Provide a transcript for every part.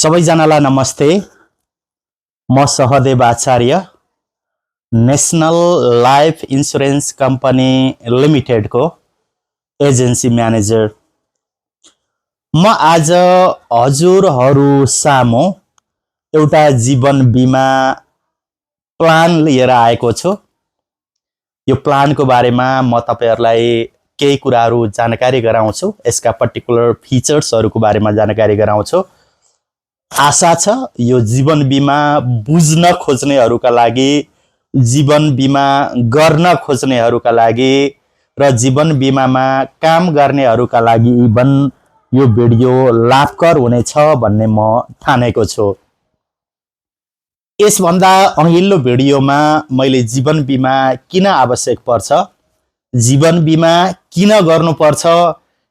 सबैजनालाई नमस्ते। म Sahadev Acharya, national life insurance company लिमिटेडको एजेन्सी म्यानेजर। म आज हजुरहरू सामु एउटा जीवन बिमा प्लान लिएर आएको छु। यो प्लानको बारेमा म तपाईहरुलाई केही कुराहरू जानकारी गराउँछु। यसका पर्टिकुलर फिचर्सहरूको बारेमा जानकारी गराउँछु। आशा छ यो जीवन बिमा बुझ्न खोज्नेहरूका लागि, जीवन बिमा गर्न खोज्नेहरूका लागि र जीवन बिमामा काम गर्नेहरूका लागि इभन यो भिडियो लाभकर हुनेछ भन्ने म ठानेको छु। यसभन्दा अघिल्लो भिडियोमा मैले जीवन बिमा किन आवश्यक पर्छ, जीवन बिमा किन गर्नुपर्छ,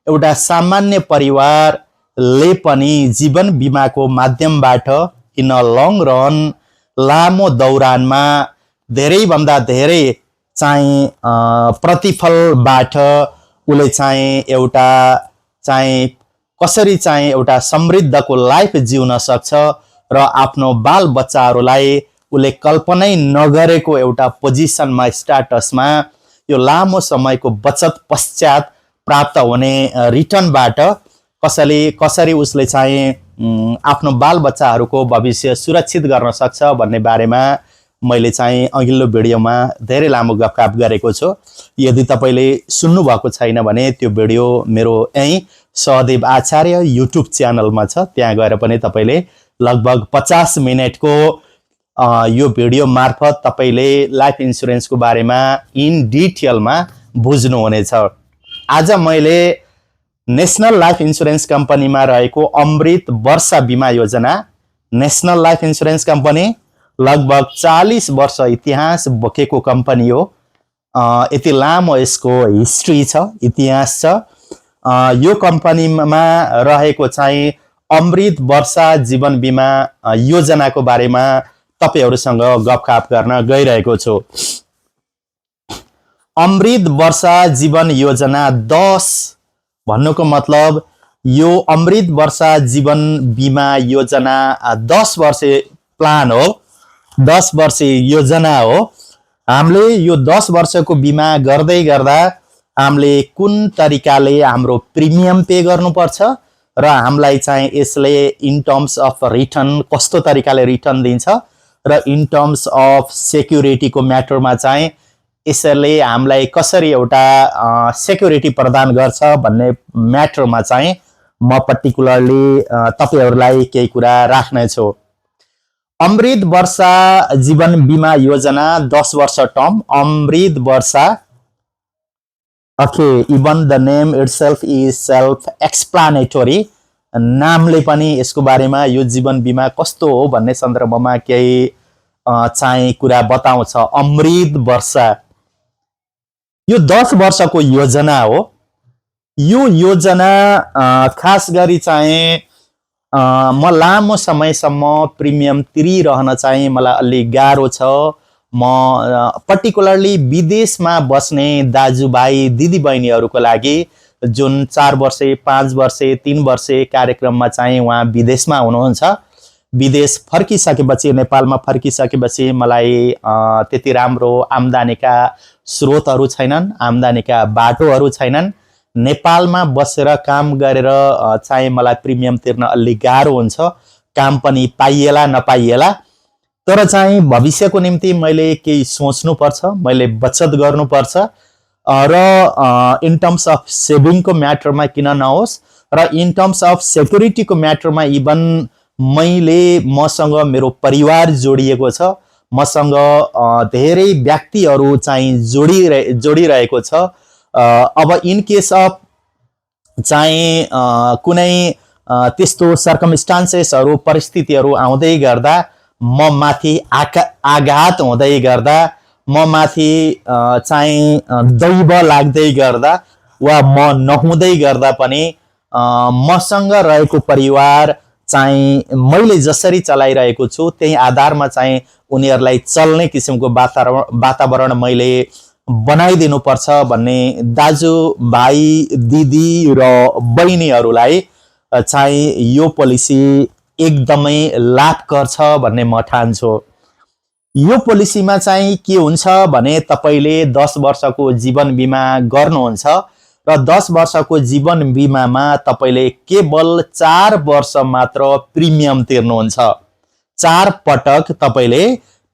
एउटा सामान्य परिवार ले पनि जीवन बिमाको माध्यमबाट इन लङ रन लामो दौरानमा धेरैभन्दा धेरै चाहिँ प्रतिफलबाट उले चाहिँ एउटा चाहिँ कसरी चाहिँ एउटा समृद्धको लाइफ जिउन सक्छ र आफ्नो बाल बच्चाहरूलाई उले कल्पनै नगरेको एउटा पोजिसनमा स्ट्याटसमा यो लामो समयको बचत पश्चात प्राप्त हुने रिटर्नबाट कसरी उसले चाहिँ आफ्नो बाल बच्चाहरूको भविष्य सुरक्षित गर्न सक्छ भन्ने बारेमा मैले चाहिँ अघिल्लो भिडियोमा धेरै लामो गफगाफ गरेको छु। यदि तपाईले सुन्नु भएको छैन भने त्यो भिडियो मेरो यही सहदेव आचार्य युट्युब च्यानलमा छ। त्यहाँ गएर पनि तपाईले लगभग 50 मिनेटको यो भिडियो मार्फत तपाईले लाइफ इन्सुरेन्सको बारेमा इन डिटेलमा बुझ्नु हुनेछ। आज मैले नेशनल लाइफ इन्सुरेन्स कम्पनीमा रहेको अमृत वर्षा बिमा योजना, नेशनल लाइफ इन्सुरेन्स कम्पनी लगभग 40 वर्ष इतिहास बोकेको कम्पनी हो। यति लामो यसको हिस्ट्री छ, इतिहास छ। यो कम्पनीमा रहेको चाहिँ अमृत वर्षा जीवन बिमा योजनाको बारेमा तपाईहरुसँग गफगाफ गर्न गइरहेको छु। अमृत वर्षा जीवन योजना 10 भन्नुको मतलब यो अमृत वर्षा जीवन बिमा योजना 10 वर्षे प्लान हो, 10 वर्षे योजना हो। हामीले यो 10 वर्षको बिमा गर्दै गर्दा हामीले कुन तरिकाले हाम्रो प्रिमियम पे गर्नुपर्छ र हामीलाई चाहिँ यसले इन टर्म्स अफ रिटर्न कस्तो तरिकाले रिटर्न दिन्छ र इन टर्म्स अफ सेक्युरिटीको म्याटरमा चाहिँ यसले हामीलाई कसरी एउटा सेक्युरिटी प्रदान गर्छ भन्ने म्याटरमा चाहिँ म पर्टिकुलरली तपाईहरुलाई केही कुरा राख्ने छु। अमृत वर्षा जीवन बिमा योजना 10 वर्ष term Amrit Varsha. Okay, even the name itself is self explanatory. नामले पनि यसको बारेमा यो जीवन बिमा कस्तो हो भन्ने सन्दर्भमा केही चाहिँ कुरा बताउँछ। अमृत वर्षा यो 10 वर्षको योजना हो। यो योजना खास गरी चाहिँ म लामो समयसम्म प्रिमियम तिरिरहन चाहिँ मलाई अलि गाह्रो छ। म पर्टिकुलरली विदेशमा बस्ने दाजुभाइ दिदीबहिनीहरूको लागि जुन 4 वर्षे 5 वर्षे 3 वर्षे कार्यक्रममा चाहिँ उहाँ विदेशमा हुनुहुन्छ, विदेश फर्किसकेपछि नेपालमा फर्किसकेपछि मलाई त्यति राम्रो आम्दानीका स्रोतहरू छैनन्, आम्दानीका बाटोहरू छैनन्। नेपालमा बसेर काम गरेर चाहिँ मलाई प्रिमियम तिर्न अलि गाह्रो हुन्छ, काम पनि पाइएला नपाइएला। तर चाहिँ भविष्यको निम्ति मैले केही सोच्नुपर्छ, मैले बचत गर्नुपर्छ र इन टर्म्स अफ सेभिङको म्याटरमा किन नहोस् र इन टर्म्स अफ सेक्युरिटीको म्याटरमा इभन मसँग मेरो परिवार जोडिएको छ, मसँग धेरै व्यक्तिहरू चाहिँ जोडिरहेको छ। अब इन केस अफ चाहिँ कुनै त्यस्तो सर्कमस्टान्सेसहरू परिस्थितिहरू आउँदै गर्दा म माथि आघात हुँदै गर्दा, म माथि चाहिँ दैव लाग्दै गर्दा वा म नहुँदै गर्दा पनि मसँग रहेको परिवार चाहिँ मैले जसरी चलाइरहेको छु त्यही आधारमा चाहिँ उनीहरूलाई चल्ने किसिमको वातावरण मैले बनाइदिनु पर्छ भन्ने दाजु भाइ दिदी र बहिनीहरूलाई चाहिँ यो पोलिसी एकदमै लाभकर छ भन्ने म ठान्छु। यो पोलिसीमा चाहिँ के हुन्छ भने तपाईले 10 वर्षको जीवन बीमा गर्नुहुन्छ र 10 वर्षको जीवन बीमामा तपाईले केवल 4 वर्ष मात्र प्रिमियम तिर्नुहुन्छ। 4 पटक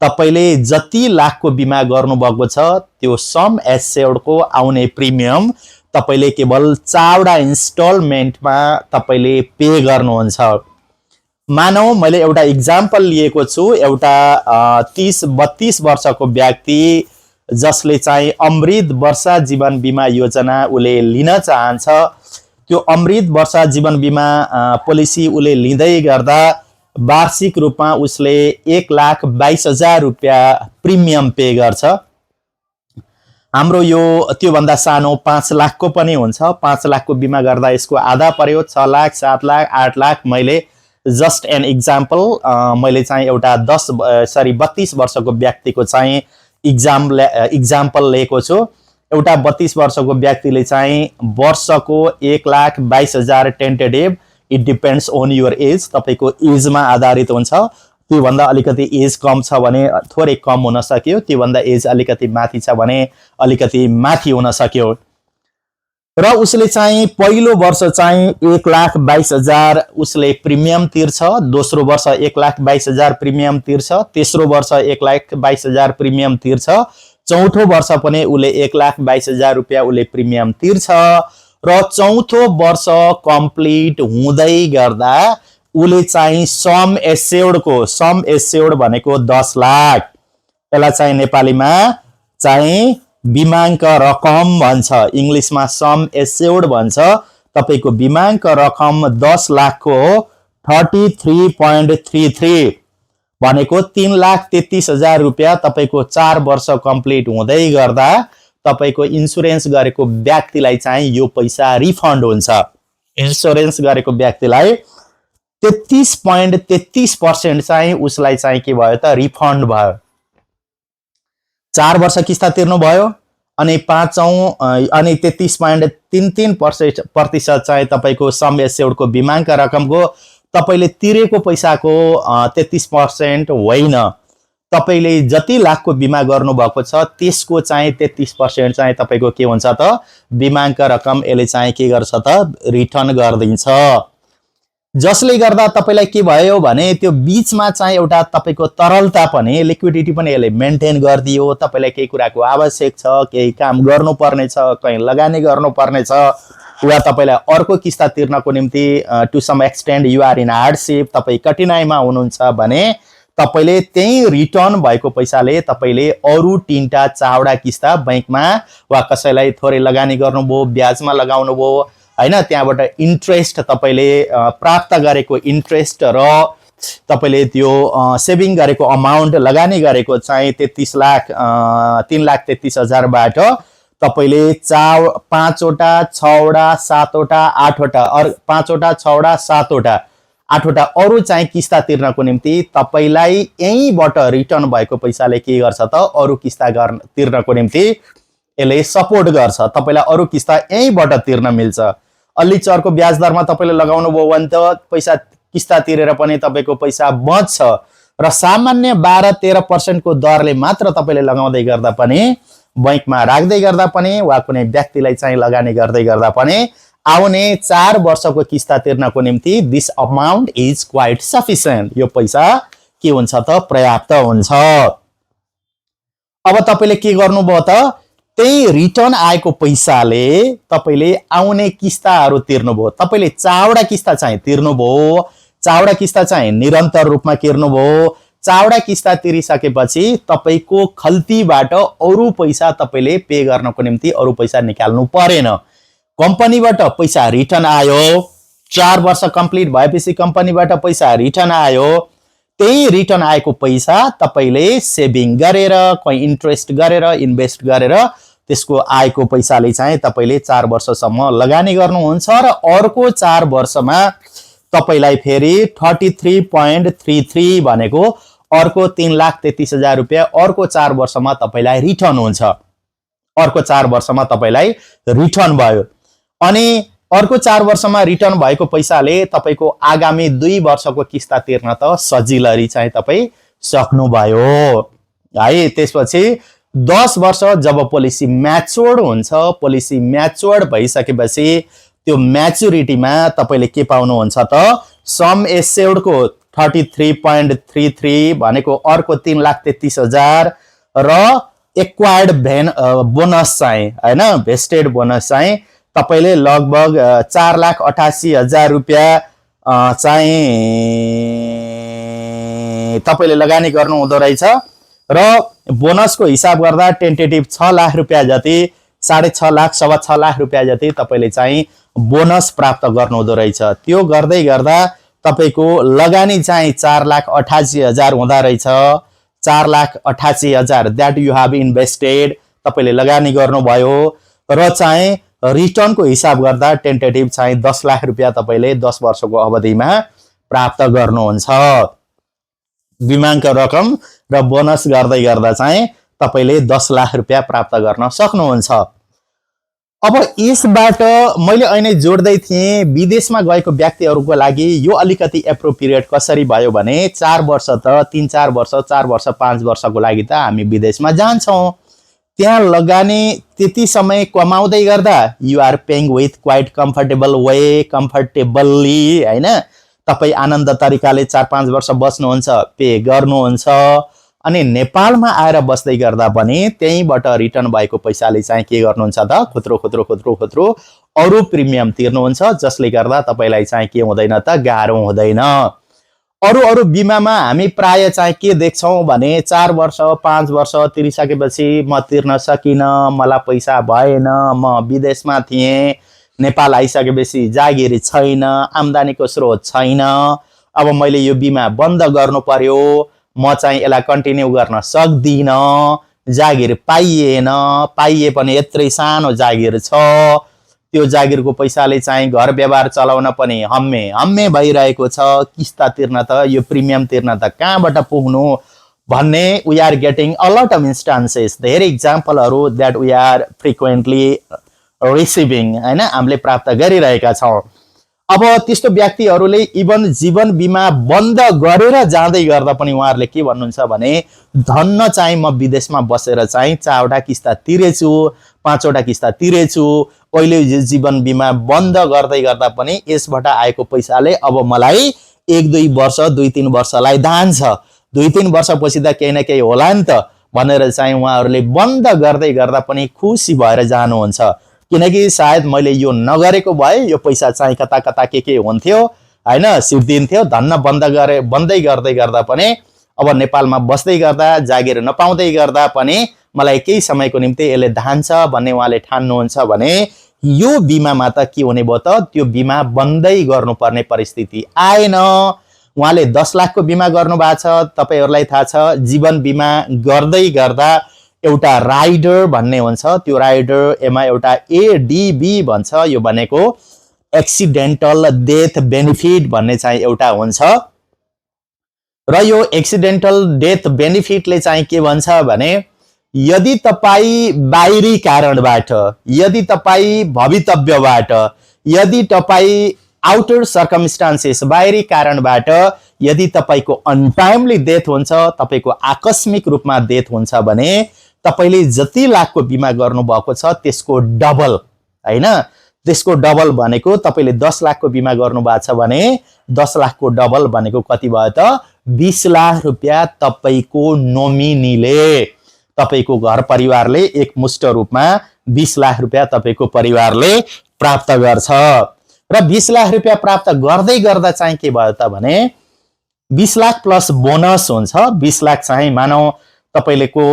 तपाईले जति लाखको बीमा गर्नुभएको छ त्यो सम एस्योर्ड को आउने प्रिमियम तपाईले केवल 4वटा इन्स्टलमेन्टमा तपाईले पे गर्नुहुन्छ। मानौ मैले एउटा इक्जाम्पल लिएको छु, एउटा 30-32 वर्षको व्यक्ति जसले चाहिँ अमृत वर्षा जीवन बीमा योजना उले लिन चाहन्छ। त्यो अमृत वर्षा जीवन बीमा पोलिसी उले लिँदै गर्दा वार्षिक रूपमा उसले 1,22,000 रुपैयाँ प्रिमियम पे गर्छ। हाम्रो यो त्यो भन्दा सानो 5 लाखको पनि हुन्छ। 5 लाखको बीमा गर्दा यसको आधा पर्यो, 6 लाख, 7 लाख, 8 लाख। मैले जस्ट एन इक्जाम्पल मैले चाहिँ एउटा 32 वर्षको व्यक्तिको चाहिँ इक्जाम्पल लिएको छु। एउटा 32 वर्षको व्यक्तिले चाहिँ वर्षको 1,22,000 tentative, it depends on your age, तपाईको एजमा आधारित हुन्छ। त्यो भन्दा अलिकति एज कम छ भने थोरै कम हुन सक्यो, त्यो भन्दा एज अलिकति माथि छ भने अलिकति माथि हुन सक्यो। र उसले चाहिँ पहिलो वर्ष चाहिँ 1,22,000 उसले प्रिमियम तिर्छ, दोस्रो वर्ष 1,22,000 प्रिमियम तिर्छ, तेस्रो वर्ष 1,22,000 प्रिमियम तिर्छ, चौथो वर्ष पनि उले 1,22,000 रुपैयाँ उले प्रिमियम तिर्छ र चौथो वर्ष कम्प्लिट हुँदै गर्दा उले चाहिँ सम एस्योर्ड भनेको 10 लाख, यसलाई चाहिँ नेपालीमा चाहिँ बीमाङ्क रकम भन्छ, इंग्लिशमा सम एस्योर्ड भन्छ। तपाईको बीमाङ्क रकम 10 लाखको हो। 33.33 भनेको 3,33,000 रुपैयाँ तपाईको 4 वर्ष कम्प्लिट हुँदै गर्दा तपाईको इन्स्योरेन्स गरेको व्यक्तिलाई चाहिँ यो पैसा रिफन्ड हुन्छ। इन्स्योरेन्स गरेको व्यक्तिलाई 33.33% चाहिँ उसलाई चाहिँ के भयो त रिफन्ड भयो। 4 वर्ष किस्ता तिर्नु भयो अनि 33.33% चाहिँ तपाईको सम एस्योर्डको बीमाङ्क रकमको तपाईले तिरेको पैसाको 33% होइन, तपाईले जति लाखको बीमा गर्नु भएको छ त्यसको चाहिँ 33% चाहिँ तपाईको के हुन्छ त बीमाङ्क रकम यसले चाहिँ के गर्छ त रिटर्न गर्दिन्छ। जसले गर्दा तपाईलाई के भयो भने त्यो बीचमा चाहिँ एउटा तपाईको तरलता पनि, लिक्विडिटी पनि यसले मेन्टेन गर्दियो। तपाईलाई केही कुराको आवश्यक छ, केही काम गर्नुपर्ने छ, कहीं लगानी गर्नुपर्ने छ, वा तपाईलाई अर्को किस्ता तिर्नको निम्ति to some extend you are in hardship, तपाई कठिनाइमा हुनुहुन्छ भने तपाईले त्यही रिटर्न भएको पैसाले तपाईले अरु 3टा 4वटा किस्ता बैंकमा वा कसैलाई थोरै लगानी गर्नुभयो, ब्याजमा लगाउनुभयो हैन, त्यहाँबाट इन्ट्रेस्ट तपाईले प्राप्त गरेको इन्ट्रेस्ट र तपाईले त्यो सेभिङ गरेको अमाउन्ट लगानी गरेको चाहिँ 3,33,000 बाट तपाईले 5 वटा 6 वटा 7 वटा 8 वटा 5 वटा 6 वटा 7 वटा 8 वटा अरु चाहिँ किस्ता तिर्नको निम्ति तपाईलाई यहीबाट रिटर्न भएको पैसाले के गर्छ त अरु किस्ता तिर्नको निम्ति यसले सपोर्ट गर्छ। तपाईलाई अरु किस्ता यहीबाट तिर्न मिल्छ। अलि चर्को ब्याज दरमा तपाईले लगाउनु भयो भने त पैसा किस्ता तिरेर पनि तपाईको पैसा बच्छ र सामान्य 12-13% को दरले मात्र तपाईले लगाउँदै गर्दा पनि, बैंकमा राख्दै गर्दा पनि वा कुनै व्यक्तिलाई चाहिँ लगानी गर्दै गर्दा पनि आउने 4 वर्षको किस्ता तिर्नको निम्ति this amount is quite sufficient, यो पैसा के हुन्छ त पर्याप्त हुन्छ। अब तपाईले के गर्नुभयो त त्यही रिटर्न आएको पैसाले तपाईले आउने किस्ताहरू तिर्नुभयो। तपाईले 4वटा किस्ता चाहिँ तिर्नुभयो, 4वटा किस्ता चाहिँ निरन्तर रूपमा तिर्नुभयो। 4वटा किस्ता तिरिसकेपछि तपाईको खल्तीबाट अरु पैसा तपाईले पे गर्नको निम्ति अरु पैसा निकाल्नु परेन। कम्पनीबाट पैसा रिटर्न आयो, 4 वर्ष कम्प्लिट भएपछि कम्पनीबाट पैसा रिटर्न आयो। त्यही रिटर्न आएको पैसा तपाईले सेभिङ गरेर, कोही इन्ट्रेस्ट गरेर, इन्भेस्ट गरेर त्यसको आएको पैसाले चाहिँ तपाईले 4 वर्षसम्म लगानी गर्नुहुन्छ र अर्को 4 वर्षमा तपाईलाई फेरि 33.33 भनेको अर्को 3,33,000 रुपैयाँ अर्को 4 वर्षमा तपाईलाई रिटर्न हुन्छ। अर्को 4 वर्षमा तपाईलाई रिटर्न भयो। अनि अर्को 4 वर्षमा रिटर्न भएको पैसाले तपाईको आगामी 2 वर्षको किस्ता तिर्न त सजिलरी चाहिँ तपाई सक्नुभयो है। त्यसपछि 10 वर्ष जब पोलिसी म्याच्योर्ड हुन्छ, पोलिसी म्याच्योर्ड भइसकेपछि त्यो म्याच्युरिटीमा तपाईले के पाउनुहुन्छ त सम एस्योर्ड को 33.33 भनेको अर्को 3,33,000 र एक्वायर्ड बोनस चाहिँ हैन भेस्टेड बोनस चाहिँ तपाईले लगभग 4,88,000 रुपैयाँ चाहिँ तपाईले लगानी गर्नु हुँदो रहेछ र बोनसको हिसाब गर्दा टेन्टेटिभ 6 लाख रुपैयाँ जति 6.5 लाख 6.5 लाख रुपैयाँ जति तपाईले चाहिँ बोनस प्राप्त गर्नु हुँदो रहेछ। त्यो गर्दै गर्दा तपाईको लगानी चाहिँ 4,88,000 हुँदा रहेछ। 4,88,000 दैट यू हैव इन्भेस्टेड तपाईले लगानी गर्नुभयो र चाहिँ रिटर्नको हिसाब गर्दा टेन्टेटिभ चाहिँ 10 लाख रुपैयाँ तपाईले 10 वर्षको अवधिमा प्राप्त गर्नुहुन्छ। बिमाको रकम र बोनस गर्दै गर्दा चाहिँ तपाईले 10 लाख रुपैयाँ प्राप्त गर्न सक्नुहुन्छ। अब यसबाट मैले अहिले जोड्दै थिएँ विदेशमा गएको व्यक्तिहरूको लागि यो अलिकति एप्रोप्रिएट कसरी भयो भने 4 वर्ष त 3-4 वर्ष 4 वर्ष 5 वर्षको लागि त हामी विदेशमा जान्छौं। त्यहाँ लगानी त्यति समय कमाउँदै गर्दा you are paying with quite comfortable way comfortably हैन। तपाई आनन्द तरिकाले 4-5 वर्ष बस्नुहुन्छ, पे गर्नुहुन्छ अनि नेपालमा आएर बस्दै गर्दा पनि त्यहीबाट रिटर्न भएको पैसाले चाहिँ के गर्नुहुन्छ त खुत्रो अरु प्रिमियम तिर्नुहुन्छ, जसले गर्दा तपाईलाई चाहिँ के हुँदैन त गाह्रो हुँदैन। अरु बीमामा हामी प्राय चाहिँ के देख्छौं भने 4 वर्ष 5 वर्ष तिरिसकेपछि म तिर्न सकिन, मलाई पैसा भएन, म विदेशमा थिएँ, नेपाल आइसकेपछि जागिर छैन, आम्दानीको स्रोत छैन, अब मैले यो बीमा बन्द गर्नु पर्यो, म चाहिँ यसलाई कन्टिन्यू गर्न सक्दिन, जागिर पाइएन, पाइए पनि यत्रै सानो जागिर छ, त्यो जागिरको पैसाले चाहिँ घर व्यवहार चलाउन पनि हम्मे भइरहेको छ, किस्ता तिर्न त यो प्रिमियम तिर्न त कहाँबाट पुग्नु भन्ने we are getting a lot of instances, धेरै एक्जाम्पलहरु that we are frequently receiving हैन, हामीले प्राप्त गरिरहेका छौं। अब त्यस्तो व्यक्तिहरूले इभन जीवन बीमा बन्द गरेर जाँदै गर्दा पनि उहाँहरूले के भन्नुहुन्छ भने धन्न चाहिँ म विदेशमा बसेर चाहिँ 4 वटा किस्ता तिरेछु, 5 वटा किस्ता तिरेछु, अहिले जीवन बीमा बन्द गर्दै गर्दा पनि यसबाट आएको पैसाले अब मलाई 1-2 वर्ष 2-3 वर्षलाई धान्छ, 2-3 वर्षपछि त केही न केही होला नि त भनेर चाहिँ उहाँहरूले बन्द गर्दै गर्दा पनि खुसी भएर जानुहुन्छ। किनकि सायद मैले यो नगरेको भए यो पैसा चाहिँ कता कता के हुन्थ्यो हैन, सिर्दिन्थ्यो, धन्न बन्दै गर्दै गर्दा पनि अब नेपालमा बस्दै गर्दा जागिर नपाउँदै गर्दा पनि मलाई केही समयको निम्ति यसले धान्छ भन्ने उहाँले ठान्नुहुन्छ भने यो बीमामा त के हुने भयो त त्यो बीमा बन्दै गर्नुपर्ने परिस्थिति आएन। उहाँले 10 लाखको बीमा गर्नु भएको छ, तपाईहरुलाई थाहा छ जीवन बीमा गर्दै गर्दा एउटा राइडर भन्ने हुन्छ, त्यो राइडर एमा एउटा एडीबी भन्छ, यो भनेको एक्सिडेन्टल डेथ बेनिफिट भन्ने चाहिँ एउटा हुन्छ र यो एक्सिडेन्टल डेथ बेनिफिटले चाहिँ के भन्छ भने यदि तपाई बाहिरी कारणबाट, यदि तपाई भवितव्यबाट, यदि तपाई आउटर सर्कमस्टान्सेस बाहिरी कारणबाट यदि तपाईको अनटाइमली डेथ हुन्छ, तपाईको आकस्मिक रूपमा डेथ हुन्छ भने तपाईले जति लाखको बीमा गर्नु भएको छ त्यसको डबल हैन, त्यसको डबल भनेको तपाईले 10 लाखको बीमा गर्नु भएको छ भने 10 लाखको डबल भनेको कति भयो त 20 लाख रुपैयाँ तपाईको नोमिनीले, तपाईको घर परिवारले एकमुष्ट रूपमा 20 लाख रुपैयाँ तपाईको परिवारले प्राप्त गर्छ र 20 लाख रुपैयाँ प्राप्त गर्दै गर्दा चाहिँ के भयो त भने 20 लाख प्लस बोनस हुन्छ। 20 लाख चाहिँ मानौ तपाईलेको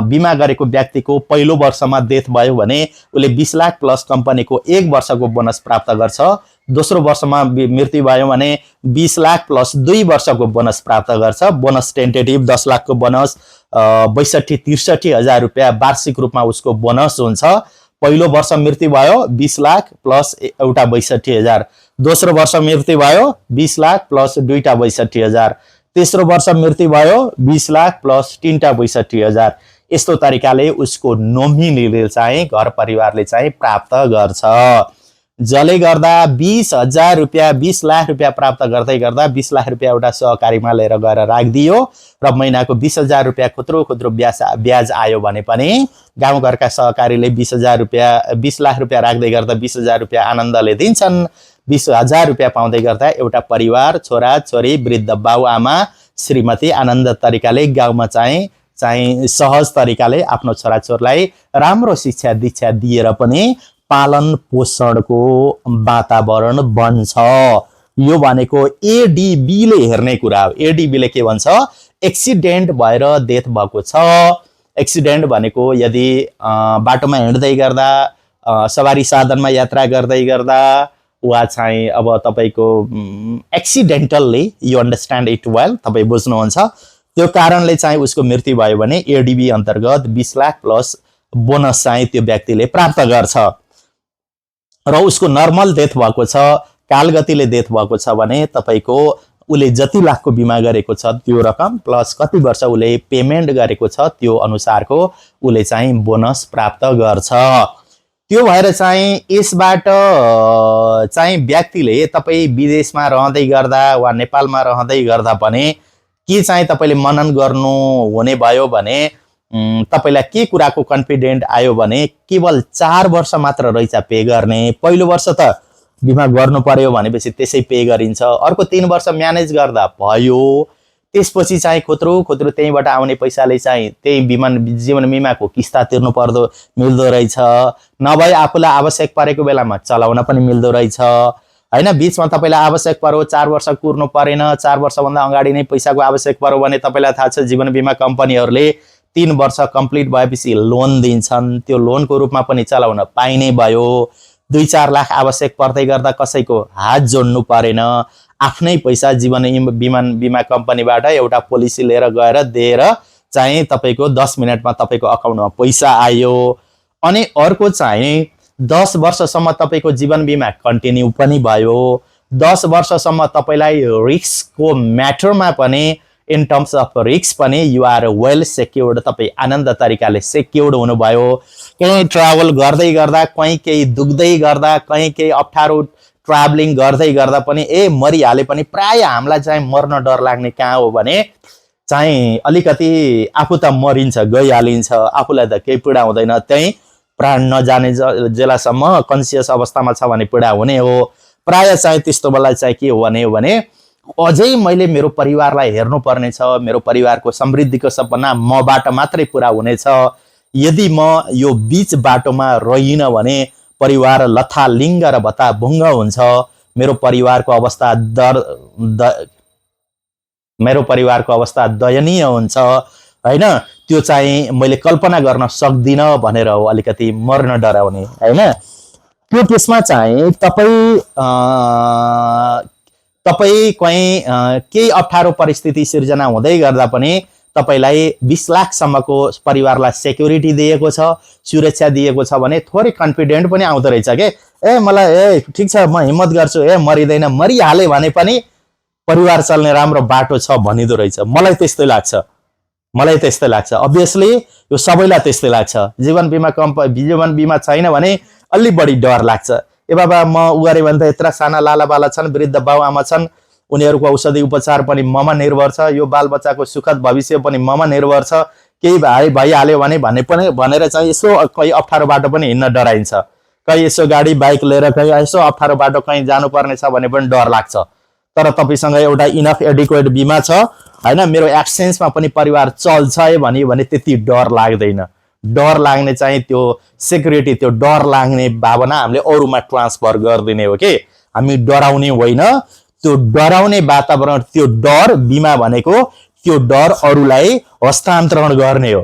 बीमा गरेको व्यक्तिको पहिलो वर्षमा डेथ भयो भने उले 20 लाख प्लस कम्पनीको 1 वर्षको बोनस प्राप्त गर्छ, दोस्रो वर्षमा मृत्यु भयो भने 20 लाख प्लस 2 वर्षको बोनस प्राप्त गर्छ। बोनस टेन्टेटिभ 10 लाखको बोनस 62-63 हजार रुपैयाँ वार्षिक रूपमा उसको बोनस हुन्छ। पहिलो वर्ष मृत्यु भयो 20 लाख प्लस एउटा 62 हजार, दोस्रो वर्ष मृत्यु भयो 20 लाख प्लस दुईटा 62 हजार, तेस्रो वर्ष मृत्यु भयो 20 लाख प्लस 3टा 62 हजार। यस्तो तरिकाले उसको नोमिनीले चाहिँ घर परिवारले चाहिँ प्राप्त गर्छ। जसले गर्दा 20,000 रुपियाँ 20 लाख रुपियाँ प्राप्त गर्दै गर्दा 20 लाख रुपियाँ एउटा सहकारीमा लिएर गएर राखिदियो र महिनाको 20,000 रुपियाँ खुत्रो खुत्रो ब्याज आयो भने पनि गाउँघरका सहकारीले 20,000 रुपियाँ 20 लाख रुपियाँ राख्दै गर्दा 20,000 रुपियाँ आनन्दले दिन्छन्। 20,000 रुपियाँ पाउँदै गर्दा एउटा परिवार छोरा छोरी वृद्ध बाउआमा श्रीमती आनन्द तरिकाले गाउँमा चाहिँ सहज तरिकाले आफ्नो छोराछोरीलाई राम्रो शिक्षा दीक्षा दिएर पनि पालन पोषणको वातावरण बन्छ। यो भनेको एडीबीले हेर्ने कुरा हो। एडीबीले के भन्छ? एक्सिडेन्ट भएर डेथ भएको छ। एक्सिडेन्ट भनेको यदि बाटोमा हिँड्दै गर्दा सवारी साधनमा यात्रा गर्दै गर्दा वा चाहिँ अब तपाईको एक्सिडेन्टल्ली, यु अन्डरस्ट्यान्ड इट वेल, तपाईँ बुझ्नुहुन्छ, त्यो कारणले चाहिँ उसको मृत्यु भयो भने एडीबी अन्तर्गत 20 लाख प्लस बोनस चाहिँ त्यो व्यक्तिले प्राप्त गर्छ। र उसको नर्मल डेथ भएको छ, कालगतिले डेथ भएको छ भने तपाईको उले जति लाखको बिमा गरेको छ त्यो रकम प्लस कति वर्ष उले पेमेन्ट गरेको छ त्यो अनुसारको उले चाहिँ बोनस प्राप्त गर्छ। त्यो भएर चाहिँ यसबाट चाहिँ व्यक्तिले तपाईँ विदेशमा रहँदै गर्दा वा नेपालमा रहँदै गर्दा पनि के चाहिँ तपाईले मनन गर्नु हुने भयो भने तपाईलाई के कुराको कन्फिडेन्ट आयो भने केवल 4 वर्ष मात्र रहेछ पे गर्ने। पहिलो वर्ष त बिमा गर्नु पर्यो भनेपछि त्यसै पे गरिन्छ, अर्को 3 वर्ष म्यानेज गर्दा भयो, त्यसपछि चाहिँ खुत्रो खुत्रो त्यहीबाट आउने पैसाले चाहिँ त्यही जीवन बिमाको किस्ता तिर्नु पर्दो मिल्दो रहेछ, नभए आफूलाई आवश्यक परेको बेलामा चलाउन पनि मिल्दो रहेछ हैन। बीचमा तपाईलाई आवश्यक पर्यो 4 वर्ष कुर्नु परेन, 4 वर्षभन्दा अगाडि नै पैसाको आवश्यक पर्यो भने तपाईलाई थाहा छ जीवन बिमा कम्पनीहरूले 3 वर्ष कम्प्लिट भएपछि लोन दिन्छन्, त्यो लोनको रूपमा पनि चलाउन पाइने भयो। 2-4 लाख आवश्यक पर्दै गर्दा कसैको हात जोड्नु परेन, आफ्नै पैसा जीवन बिमा कम्पनीबाट एउटा पोलिसी लिएर गएर दिएर चाहिँ तपाईको 10 मिनेटमा तपाईको अकाउन्टमा पैसा आयो। अनि अर्को चाहिँ 10 वर्षसम्म तपाईको जीवन बिमा कन्टिन्यू पनि भयो। 10 वर्षसम्म तपाईलाई रिस्कको म्याटरमा पनि इन टर्म्स अफ रिस्क पनि यु आर वेल सेक्युर्ड, तपाईँ आनन्द तरिकाले सेक्युर्ड हुनुभयो। कहीँ ट्राभल गर्दै गर्दा, कहीँ केही दुख्दै गर्दा, कहीँ केही अप्ठ्यारो ट्राभलिङ गर्दै गर्दा पनि मरिहाले पनि प्राय हामीलाई चाहिँ मर्न डर लाग्ने कहाँ हो भने चाहिँ अलिकति आफू त मरिन्छ गइहालिन्छ, आफूलाई त केही पीडा हुँदैन, त्यही प्राण नजाने जेलासम्म कन्सियस अवस्थामा छ भने पीडा हुने हो। प्राय चाहिँ त्यस्तो बेला चाहिँ के हो भने अझै मैले मेरो परिवारलाई हेर्नुपर्ने छ, मेरो परिवारको समृद्धिको सपना मबाट मात्रै पुरा हुनेछ। यदि म यो बीच बाटोमा रहिन भने परिवार लथालिङ्ग र भत्ताभुङ्ग हुन्छ, मेरो परिवारको अवस्था दयनीय हुन्छ हैन। त्यो चाहिँ मैले कल्पना गर्न सक्दिन भनेर हो अलिकति मर्न डराउने हैन। त्यो त्यसमा चाहिँ तपाईँ कहीँ केही अप्ठ्यारो परिस्थिति सिर्जना हुँदै गर्दा पनि तपाईलाई 20 लाखसम्मको परिवारलाई सेक्युरिटी दिएको छ, सुरक्षा दिएको छ भने थोरै कन्फिडेन्ट पनि आउँदो रहेछ के मलाई ठिक छ म हिम्मत गर्छु, मरिँदैन, मरिहाले भने पनि परिवार चल्ने राम्रो बाटो छ भनिदो रहेछ। मलाई त्यस्तै लाग्छ। अभियसली यो सबैलाई त्यस्तै लाग्छ। जीवन बिमा छैन भने अलि बढी डर लाग्छ। बाबा म उ गरे भने त यत्र साना लालाबाला छन्, वृद्ध बाउआमा छन्, उनीहरूको औषधि उपचार पनि ममा निर्भर छ, यो बालबच्चाको सुखद भविष्य पनि ममा निर्भर छ, केही भइहाल्यो भनेर चाहिँ यसो कहीँ अप्ठ्यारो बाटो पनि हिँड्न डराइन्छ, कहीँ यसो गाडी बाइक लिएर कहीँ यसो अप्ठ्यारो बाटो कहीँ जानुपर्ने छ भने पनि डर लाग्छ। तर तपाईसँग एउटा इनफ एडिक्वेट बिमा छ हैन, मेरो एब्सेन्समा पनि परिवार चल्छ भने त्यति डर लाग्दैन। डर लाग्ने चाहिँ त्यो सेक्युरिटी, त्यो डर लाग्ने भावना हामीले अरूमा ट्रान्सफर गरिदिने हो कि हामी डराउने होइन। त्यो डराउने वातावरण, त्यो डर बिमा भनेको त्यो डर अरूलाई हस्तान्तरण गर्ने हो।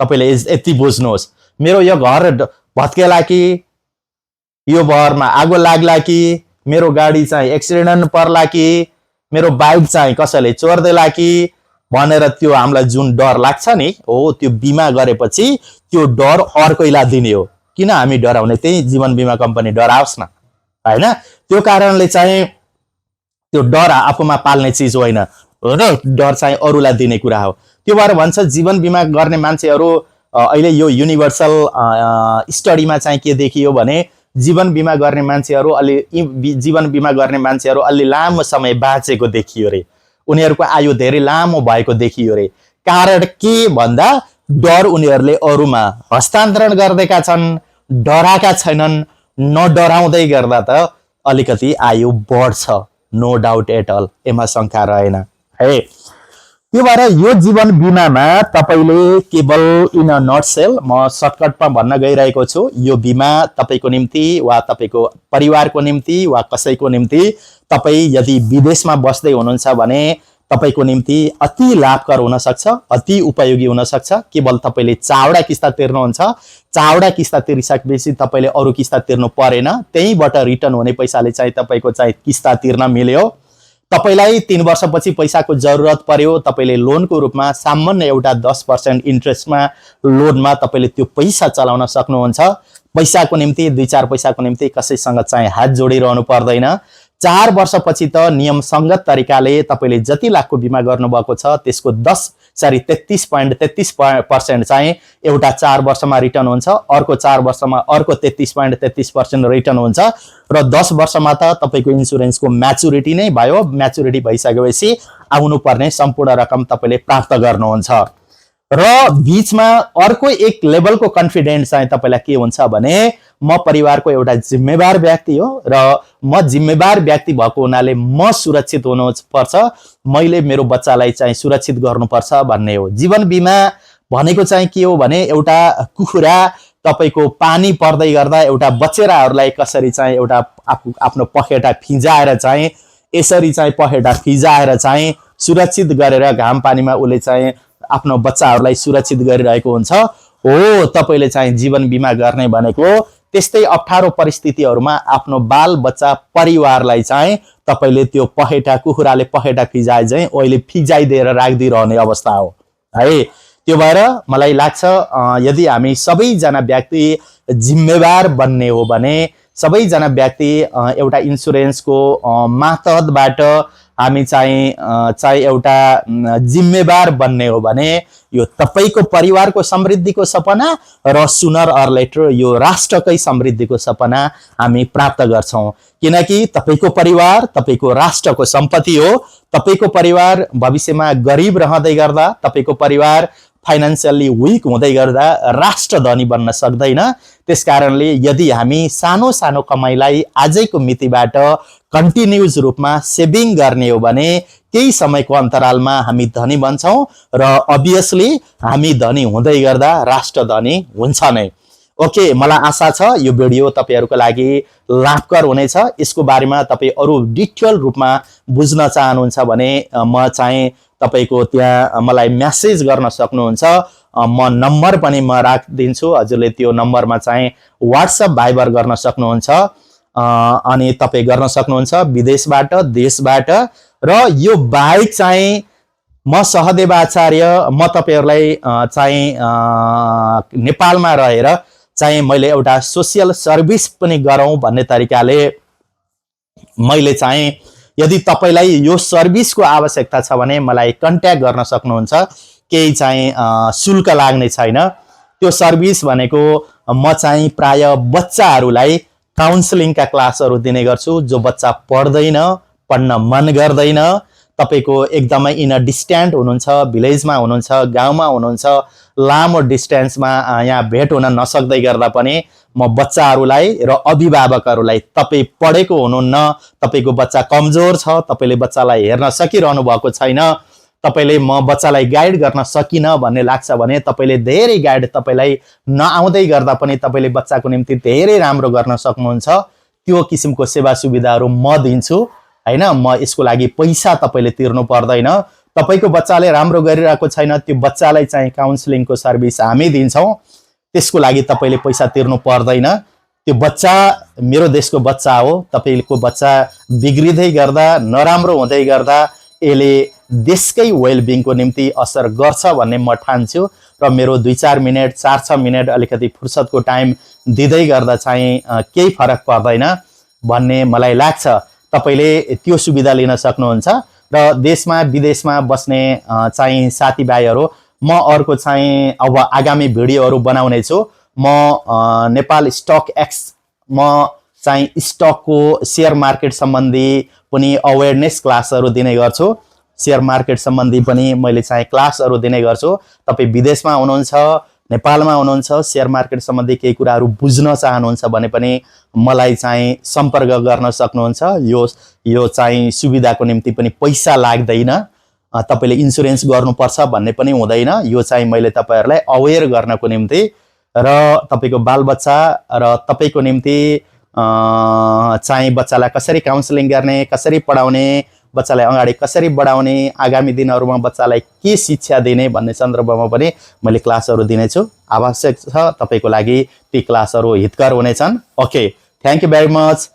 तपाईले यति बुझ्नुहोस्, मेरो यो घर भत्केला कि, यो घरमा आगो लाग्ला कि, मेरो गाडी चाहिँ एक्सिडेन्ट पर्ला कि, मेरो बाइक चाहिँ कसैले चोर्देला कि भनेर त्यो हामीलाई जुन डर लाग्छ नि हो, त्यो बिमा गरेपछि त्यो डर अर्कैलाई दिने हो। किन हामी डराउने? त्यही जीवन बिमा कम्पनी डराओस् न हैन। त्यो कारणले चाहिँ त्यो डर आफूमा पाल्ने चिज होइन, डर चाहिँ अरूलाई दिने कुरा हो। त्यो भएर भन्छ जीवन बिमा गर्ने मान्छेहरू अहिले यो युनिभर्सल स्टडीमा चाहिँ के देखियो भने जीवन बिमा गर्ने मान्छेहरू जीवन बिमा गर्ने मान्छेहरू अलि लामो समय बाँचेको देखियो रे, उनीहरूको आयु धेरै लामो भएको देखियो रे। कारण के भन्दा डर उनीहरूले अरूमा हस्तान्तरण गर्दैका छन्, डराएका छैनन्। नडराउँदै गर्दा त अलिकति आयु बढ्छ, नो डाउट एट अल, एमा शङ्का रहेन है। त्यो भएर यो जीवन बिमामा तपाईले केवल इन अ नटसेल म सर्टकटमा भन्न गइरहेको छु, यो बिमा तपाईको निम्ति वा तपाईको परिवारको निम्ति वा कसैको निम्ति तपाई यदि विदेशमा बस्दै हुनुहुन्छ भने तपाईको निम्ति अति लाभकर हुन सक्छ, अति उपयोगी हुन सक्छ। केवल तपाईले चावडा किस्ता तिर्नुहुन्छ, चावडा किस्ता तिरिसकेपछि तपाईले अरु किस्ता तिर्नु परेन, त्यहीबाट रिटर्न हुने पैसाले चाहिँ तपाईको चाहिँ किस्ता तिर्न मिल्यो। तपाईलाई 3 वर्षपछि पैसाको जरुरत पर्यो, तपाईले लोनको रूपमा सामान्य एउटा 10% इन्ट्रेस्टमा लोनमा तपाईले त्यो पैसा चलाउन सक्नुहुन्छ। पैसाको निम्ति 2-4 पैसाको निम्ति कसैसँग चाहिँ हात जोडिरहनु पर्दैन। 4 वर्षपछि त नियम संगत तरिकाले तपाईले जति लाखको बिमा गर्नुभएको छ त्यसको 33.33% चाहिँ एउटा 4 वर्षमा रिटर्न हुन्छ, अर्को 4 वर्षमा अर्को 33.33% रिटर्न हुन्छ र 10 वर्षमा त तपाईको इन्स्योरेन्सको म्याचुरिटी नै भयो। म्याचुरिटी भइसकेपछि आउनुपर्ने सम्पूर्ण रकम तपाईले प्राप्त गर्नुहुन्छ। र बीचमा अर्को एक लेभलको कन्फिडेन्स चाहिँ तपाईलाई के हुन्छ भने म परिवारको एउटा जिम्मेवार व्यक्ति हो र म जिम्मेवार व्यक्ति भएको हुनाले म सुरक्षित हुनुपर्छ, मैले मेरो बच्चालाई चाहिँ सुरक्षित गर्नुपर्छ भन्ने हो। जीवन बिमा भनेको चाहिँ के हो भने एउटा कुखुरा तपाईको पानी पर्दै गर्दा एउटा बचेराहरूलाई कसरी चाहिँ एउटा आफ्नो पखेटा फिजाएर चाहिँ यसरी चाहिँ पखेटा फिजाएर चाहिँ सुरक्षित गरेर घाम पानीमा उले चाहिँ आफ्नो बच्चाहरूलाई सुरक्षित गरिरहेको हुन्छ, हो तपाईले चाहिँ जीवन बिमा गर्ने भनेको त्यस्तै अप्ठ्यारो परिस्थितिहरूमा आफ्नो बाल बच्चा परिवारलाई चाहिँ तपाईले त्यो पखेटा कुखुराले पखेटा फिजाए चाहिँ अहिले फिजाइदिएर राखिदिइरहने अवस्था हो है। त्यो भएर मलाई लाग्छ यदि हामी सबैजना व्यक्ति जिम्मेवार बन्ने हो भने, सबैजना व्यक्ति एउटा इन्स्योरेन्सको मातहतबाट हामी चाहिँ एउटा जिम्मेवार बन्ने हो भने यो तपाईको परिवारको समृद्धिको सपना र सुनर अर लेटर यो राष्ट्रकै समृद्धिको सपना हामी प्राप्त गर्छौं। किनकि तपाईको परिवार तपाईको राष्ट्रको सम्पत्ति हो। तपाईको परिवार भविष्यमा गरिब रहँदै गर्दा, तपाईको परिवार फाइनान्शियली विक हुँदै गर्दा राष्ट्र धनी बन्न सक्दैन। त्यसकारणले यदि हामी सानो सानो कमाइलाई आजैको मितिबाट कन्टिन्युज रूपमा सेभिङ गर्ने हो भने केही समयको अन्तरालमा हामी धनी बन्छौं र अभियसली हामी धनी हुँदै गर्दा राष्ट्र धनी हुन्छ नै। ओके, मलाई आशा छ यो भिडियो तपाईहरुको लागि लाभकर हुनेछ। यसको बारेमा तपाई अरु डिटेल रूपमा बुझ्न चाहनुहुन्छ भने म चाहिँ तपाईको त्यहाँ मलाई मेसेज गर्न सक्नुहुन्छ। म नम्बर पनि म राखिदिन्छु, हजुरले त्यो नम्बरमा चाहिँ व्हाट्सएप भाइबर गर्न सक्नुहुन्छ अनि तपाई गर्न सक्नुहुन्छ विदेशबाट, देशबाट। र यो बाहेक चाहिँ म सहदेव आचार्य, म तपाईहरुलाई चाहिँ नेपालमा रहेर चाहिँ मैले एउटा सोशल सर्भिस पनि गरौँ भन्ने तरिकाले मैले चाहिँ यदि तपाईलाई यो सर्भिसको आवश्यकता छ भने मलाई कन्ट्याक्ट गर्न सक्नुहुन्छ। केही चाहिँ शुल्क लाग्ने छैन। त्यो सर्भिस भनेको म चाहिँ प्राय बच्चाहरूलाई काउन्सिलिङका क्लासहरू दिने गर्छु। जो बच्चा पढ्दैन, पढ्न मन गर्दैन, तपाईको एकदमै इन डिस्टेन्ट हुनुहुन्छ, भिलेजमा हुनुहुन्छ, गाउँमा हुनुहुन्छ, लामो डिस्टेन्समा यहाँ भेट हुन नसक्दै गर्दा पनि म बच्चाहरूलाई र अभिभावकहरूलाई, तपाई पढेको हुनुहुन्न, तपाईको बच्चा कमजोर छ, तपाईले बच्चालाई हेर्न सकिरहनु भएको छैन, तपाईले म बच्चालाई गाइड गर्न सकिन भन्ने लाग्छ भने तपाईले धेरै गाइड तपाईलाई नआउँदै गर्दा पनि तपाईले बच्चाको निम्ति धेरै राम्रो गर्न सक्नुहुन्छ। त्यो किसिमको सेवा सुविधाहरू म दिन्छु हैन। म यसको लागि पैसा तपाईले तिर्नु पर्दैन। तपाईको बच्चाले राम्रो गरिरहेको छैन, त्यो बच्चालाई चाहिँ काउन्सिलिङको सर्भिस हामी दिन्छौं। त्यसको लागि तपाईले पैसा तिर्नु पर्दैन। त्यो बच्चा मेरो देशको बच्चा हो। तपाईको बच्चा बिग्रिदै गर्दा, नराम्रो हुँदै गर्दा यसले देशकै वेलबिङको निम्ति असर गर्छ भन्ने म ठान्छु र मेरो 2-4 मिनेट 4-6 मिनेट अलिकति फुर्सदको टाइम दिँदै गर्दा चाहिँ केही फरक पर्दैन भन्ने मलाई लाग्छ। तपाईले त्यो सुविधा लिन सक्नुहुन्छ। र देशमा विदेशमा बस्ने चाहिँ साथीभाइहरू, म अर्को चाहिँ अब आगामी भिडियोहरू बनाउने छु। म नेपाल स्टक म चाहिँ स्टकको शेयर मार्केट सम्बन्धी पनि अवेरनेस क्लासहरू दिने गर्छु। शेयर मार्केट सम्बन्धी पनि मैले चाहिँ क्लासहरू दिने गर्छु। तपाईँ विदेशमा हुनुहुन्छ, नेपालमा हुनुहुन्छ, शेयर मार्केट सम्बन्धी केही कुराहरू बुझ्न चाहनुहुन्छ भने पनि मलाई चाहिँ सम्पर्क गर्न सक्नुहुन्छ। यो चाहिँ सुविधाको निम्ति पनि पैसा लाग्दैन, तपाईले इन्सुरेन्स गर्नुपर्छ भन्ने पनि हुँदैन। यो चाहिँ मैले तपाईहरुलाई अवेयर गर्नको निम्ति र तपाईको बालबच्चा र तपाईको निम्ति चाहिँ बच्चालाई कसरी काउन्सिलिङ गर्ने, कसरी पढाउने, बच्चालाई अगाडि कसरी बढाउने, आगामी दिनहरुमा बच्चालाई के शिक्षा दिने भन्ने सन्दर्भमा पनि मैले क्लासहरु दिनेछु। आवश्यक छ तपाईको लागि ती क्लासहरु हितकर हुनेछन्। Okay, thank you very much.